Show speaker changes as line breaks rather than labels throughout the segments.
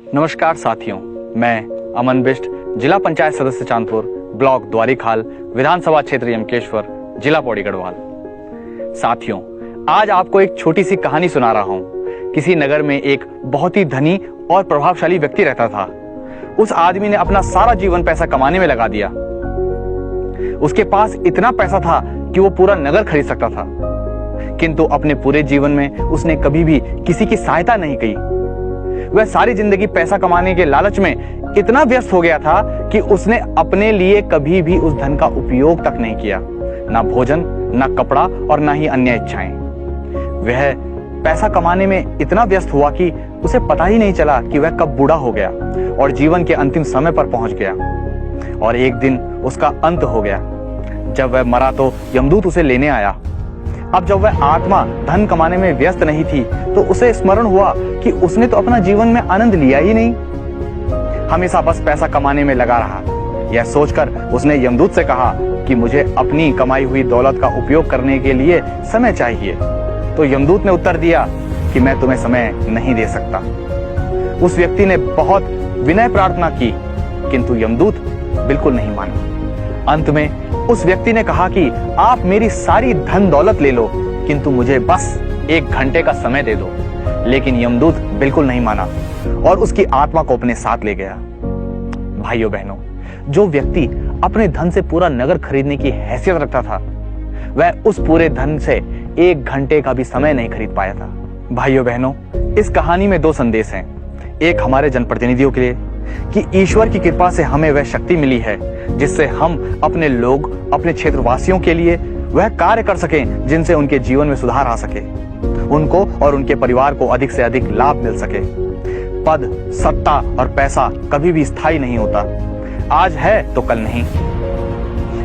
नमस्कार साथियों, मैं अमन बिष्ट, जिला पंचायत सदस्य चांदपुर, ब्लॉक द्वारीखाल, विधानसभा क्षेत्र यमकेश्वर, जिला पौड़ी गढ़वाल। साथियों, आज आपको एक छोटी सी कहानी सुना रहा हूँ। किसी नगर में एक बहुत ही धनी और प्रभावशाली व्यक्ति रहता था। उस आदमी ने अपना सारा जीवन पैसा कमाने में लगा दिया। उसके पास इतना पैसा था कि वो पूरा नगर खरीद सकता था, किंतु अपने पूरे जीवन में उसने कभी भी किसी की सहायता नहीं की। वह सारी जिंदगी पैसा कमाने के लालच में इतना व्यस्त हो गया था कि उसने अपने लिए कभी भी उस धन का उपयोग तक नहीं किया, ना भोजन, ना कपड़ा और ना ही अन्य इच्छाएं। वह पैसा कमाने में इतना व्यस्त हुआ कि उसे पता ही नहीं चला कि वह कब बूढ़ा हो गया और जीवन के अंतिम समय पर पहुंच गया। और एक दिन उसका अंत हो गया। जब वह मरा तो यमदूत उसे लेने आया। अब जब वह आत्मा धन कमाने में व्यस्त नहीं थी तो उसे स्मरण हुआ कि उसने तो अपना जीवन में आनंद लिया ही नहीं, हमेशा बस पैसा कमाने में लगा रहा। यह सोचकर उसने यमदूत से कहा कि मुझे अपनी कमाई हुई दौलत का उपयोग करने के लिए समय चाहिए। तो यमदूत ने उत्तर दिया कि मैं तुम्हें समय नहीं दे सकता। उस व्यक्ति ने बहुत विनय प्रार्थना की, किंतु यमदूत बिल्कुल नहीं माना। अंत में उस व्यक्ति ने कहा कि आप मेरी सारी धन दौलत ले लो, किंतु मुझे बस 1 घंटे का समय दे दो। लेकिन यमदूत बिल्कुल नहीं माना और उसकी आत्मा को अपने साथ ले गया। भाइयों बहनों, जो व्यक्ति अपने धन से पूरा नगर खरीदने की हैसियत रखता था, वह उस पूरे धन से 1 घंटे का भी समय नहीं खरीद पाया था। भाइयों बहनों, इस कहानी में 2 संदेश हैं। एक हमारे जनप्रतिनिधियों के लिए कि ईश्वर की कृपा से हमें वह शक्ति मिली है जिससे हम अपने लोग, अपने क्षेत्रवासियों के लिए वह कार्य कर सकें जिनसे उनके जीवन में सुधार आ सके, उनको और उनके परिवार को अधिक से अधिक लाभ मिल सके। पद, सत्ता और पैसा कभी भी स्थायी नहीं होता। आज है तो कल नहीं।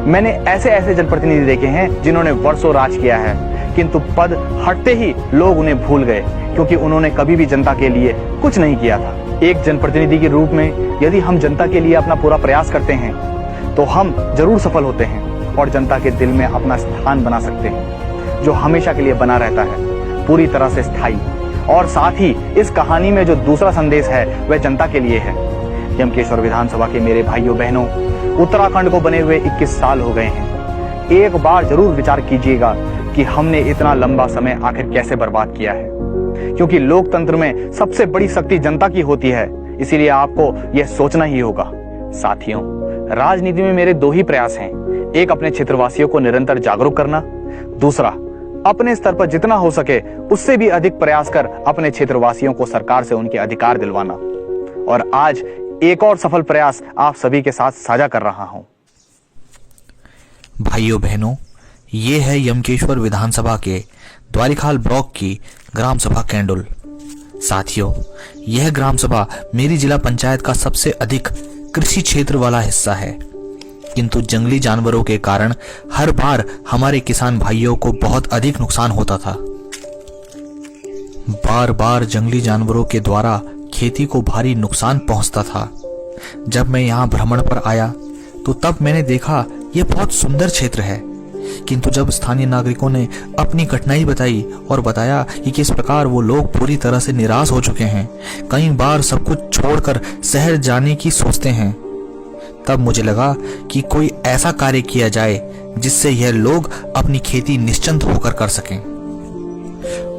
मैंने ऐसे ऐसे जनप्रतिनिधि देखे हैं जिन्होंने वर्षों राज किया है, किंतु पद हटते ही लोग उन्हें भूल गए क्योंकि उन्होंने कभी भी जनता के लिए कुछ नहीं किया था। एक जनप्रतिनिधि के रूप में यदि हम जनता के लिए अपना पूरा प्रयास करते हैं तो हम जरूर सफल होते हैं और जनता के दिल में अपना स्थान बना सकते हैं, जो हमेशा के लिए बना रहता है, पूरी तरह से स्थायी। और साथ ही इस कहानी में जो दूसरा संदेश है वह जनता के लिए है। यमकेश्वर विधानसभा के मेरे भाइयों बहनों, उत्तराखंड को बने हुए 21 साल हो गए हैं। एक बार जरूर विचार कीजिएगा कि हमने इतना लंबा समय आखिर कैसे बर्बाद किया है, क्योंकि लोकतंत्र में सबसे बड़ी शक्ति जनता की होती है। इसीलिए आपको यह सोचना ही होगा। साथियों, राजनीति में मेरे 2 ही प्रयास हैं। एक, अपने क्षेत्रवासियों को निरंतर जागरूक करना। दूसरा, अपने स्तर पर जितना हो सके उससे भी अधिक प्रयास कर अपने क्षेत्रवासियों को सरकार से उनके अधिकार दिलवाना। और आज एक और सफल प्रयास आप सभी के साथ साझा कर रहा हूं।
भाइयों बहनों, ये है यमकेश्वर विधानसभा के द्वारीखाल ब्लॉक की ग्राम सभा कैंडुल। साथियों, यह ग्राम सभा मेरी जिला पंचायत का सबसे अधिक कृषि क्षेत्र वाला हिस्सा है, किंतु जंगली जानवरों के कारण हर बार हमारे किसान भाइयों को बहुत अधिक नुकसान होता था। बार बार जंगली जानवरों के द्वारा खेती को भारी नुकसान पहुंचता था। जब मैं यहाँ भ्रमण पर आया तो तब मैंने देखा यह बहुत सुंदर क्षेत्र है, किंतु जब स्थानीय नागरिकों ने अपनी कठिनाई बताई और बताया कि किस प्रकार वो लोग पूरी तरह से निराश हो चुके हैं, कई बार सब कुछ छोड़कर शहर जाने की सोचते हैं, तब मुझे लगा कि कोई ऐसा कार्य किया जाए जिससे यह लोग अपनी खेती निश्चिंत होकर कर सकें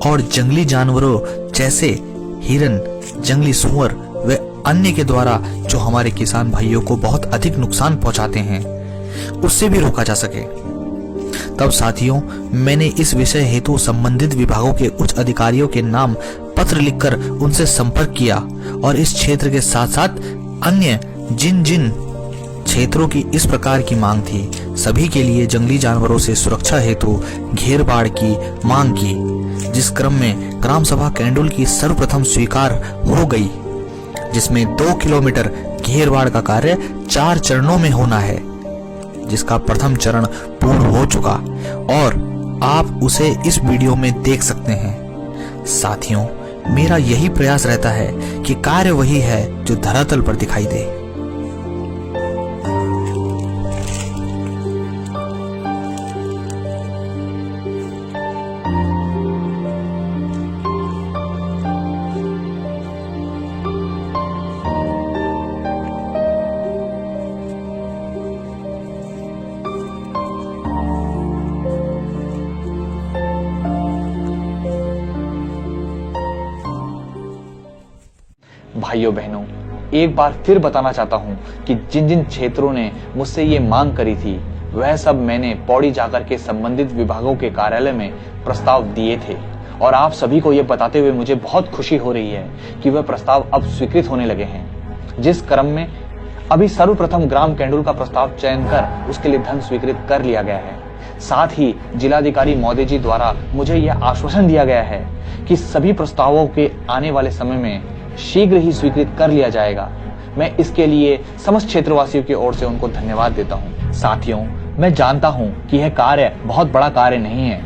और जंगली जानवरों जैसे हिरन, जंगली सुअर व अन्य के द्वारा जो हमारे किसान भाइयों को बहुत अधिक नुकसान पहुंचाते हैं उससे भी रोका जा सके। तब साथियों, मैंने इस विषय हेतु संबंधित विभागों के उच्च अधिकारियों के नाम पत्र लिखकर उनसे संपर्क किया और इस क्षेत्र के साथ साथ अन्य जिन जिन क्षेत्रों की इस प्रकार की मांग थी, सभी के लिए जंगली जानवरों से सुरक्षा हेतु घेरबाड़ की मांग की, जिस क्रम में ग्राम सभा कैंडुल की सर्वप्रथम स्वीकार हो गई, जिसमें 2 किलोमीटर घेरबाड़ का कार्य 4 चरणों में होना है, जिसका प्रथम चरण पूर्ण हो चुका और आप उसे इस वीडियो में देख सकते हैं। साथियों, मेरा यही प्रयास रहता है कि कार्य वही है जो धरातल पर दिखाई दे।
भाइयों बहनों, एक बार फिर बताना चाहता हूं कि जिन जिन क्षेत्रों ने मुझसे ये मांग करी थी वह सब मैंने पौड़ी जाकर के संबंधित विभागों के कार्यालय में प्रस्ताव दिए थे और आप सभी को यह बताते हुए मुझे बहुत खुशी हो रही है कि वह प्रस्ताव अब स्वीकृत होने लगे हैं। जिस क्रम में अभी सर्वप्रथम ग्राम कैंडुल का प्रस्ताव चयन कर उसके लिए धन स्वीकृत कर लिया गया है। साथ ही जिलाधिकारी महोदय जी द्वारा मुझे यह आश्वासन दिया गया है कि सभी प्रस्तावों के आने वाले समय में शीघ्र ही स्वीकृत कर लिया जाएगा। मैं इसके लिए समस्त क्षेत्रवासियों की ओर से उनको धन्यवाद देता हूँ। साथियों, मैं जानता हूँ कि यह कार्य बहुत बड़ा कार्य नहीं है,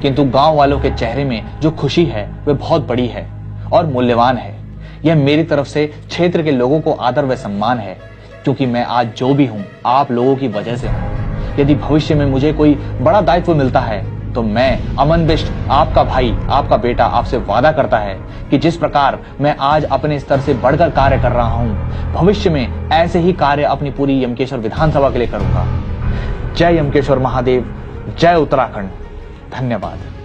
किंतु गांव वालों के चेहरे में जो खुशी है वह बहुत बड़ी है और मूल्यवान है। यह मेरी तरफ से क्षेत्र के लोगों को आदर व सम्मान है, क्योंकि मैं आज जो भी हूँ आप लोगों की वजह से हूँ। यदि भविष्य में मुझे कोई बड़ा दायित्व मिलता है तो मैं अमन बिष्ट, आपका भाई, आपका बेटा आपसे वादा करता है कि जिस प्रकार मैं आज अपने स्तर से बढ़कर कार्य कर रहा हूँ, भविष्य में ऐसे ही कार्य अपनी पूरी यमकेश्वर विधानसभा के लिए करूंगा। जय यमकेश्वर महादेव, जय उत्तराखंड। धन्यवाद।